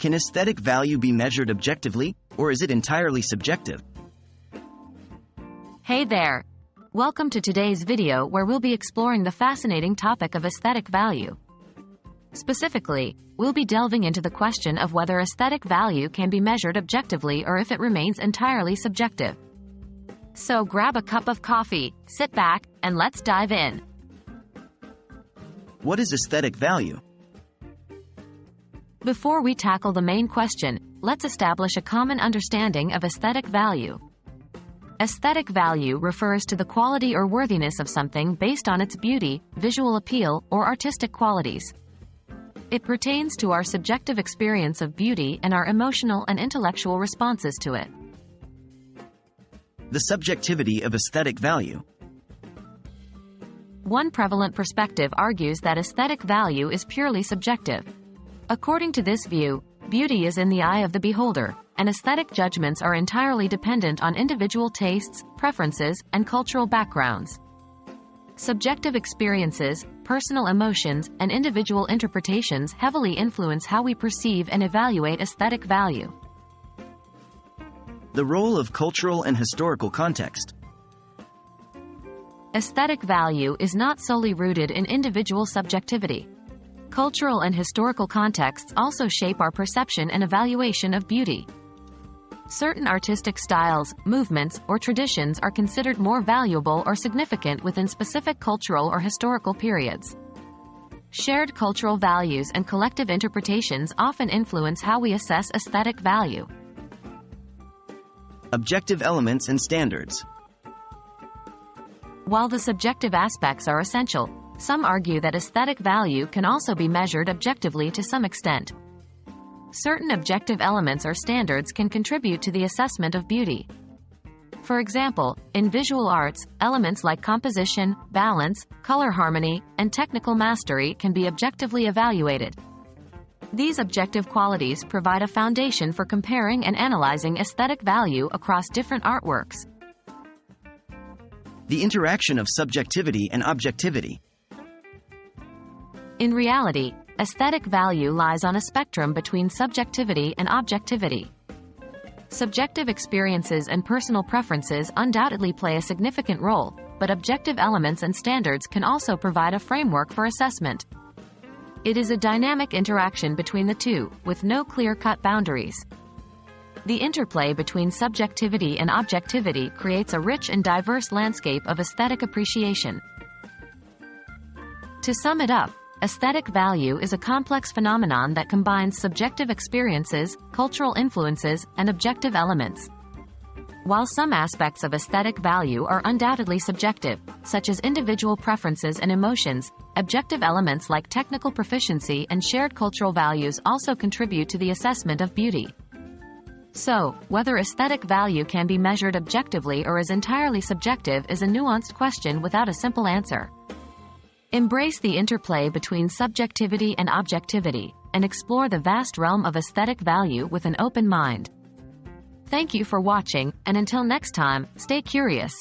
Can aesthetic value be measured objectively, or is it entirely subjective? Hey there! Welcome to today's video where we'll be exploring the fascinating topic of aesthetic value. Specifically, we'll be delving into the question of whether aesthetic value can be measured objectively or if it remains entirely subjective. So grab a cup of coffee, sit back, and let's dive in. What is aesthetic value? Before we tackle the main question, let's establish a common understanding of aesthetic value. Aesthetic value refers to the quality or worthiness of something based on its beauty, visual appeal, or artistic qualities. It pertains to our subjective experience of beauty and our emotional and intellectual responses to it. The subjectivity of aesthetic value. One prevalent perspective argues that aesthetic value is purely subjective. According to this view, beauty is in the eye of the beholder, and aesthetic judgments are entirely dependent on individual tastes, preferences, and cultural backgrounds. Subjective experiences, personal emotions, and individual interpretations heavily influence how we perceive and evaluate aesthetic value. The role of cultural and historical context. Aesthetic value is not solely rooted in individual subjectivity. Cultural and historical contexts also shape our perception and evaluation of beauty. Certain artistic styles, movements, or traditions are considered more valuable or significant within specific cultural or historical periods. Shared cultural values and collective interpretations often influence how we assess aesthetic value. Objective elements and standards. While the subjective aspects are essential, some argue that aesthetic value can also be measured objectively to some extent. Certain objective elements or standards can contribute to the assessment of beauty. For example, in visual arts, elements like composition, balance, color harmony, and technical mastery can be objectively evaluated. These objective qualities provide a foundation for comparing and analyzing aesthetic value across different artworks. The interaction of subjectivity and objectivity. In reality, aesthetic value lies on a spectrum between subjectivity and objectivity. Subjective experiences and personal preferences undoubtedly play a significant role, but objective elements and standards can also provide a framework for assessment. It is a dynamic interaction between the two, with no clear-cut boundaries. The interplay between subjectivity and objectivity creates a rich and diverse landscape of aesthetic appreciation. To sum it up, aesthetic value is a complex phenomenon that combines subjective experiences, cultural influences, and objective elements. While some aspects of aesthetic value are undoubtedly subjective, such as individual preferences and emotions, objective elements like technical proficiency and shared cultural values also contribute to the assessment of beauty. So, whether aesthetic value can be measured objectively or is entirely subjective is a nuanced question without a simple answer. Embrace the interplay between subjectivity and objectivity, and explore the vast realm of aesthetic value with an open mind. Thank you for watching, and until next time, stay curious.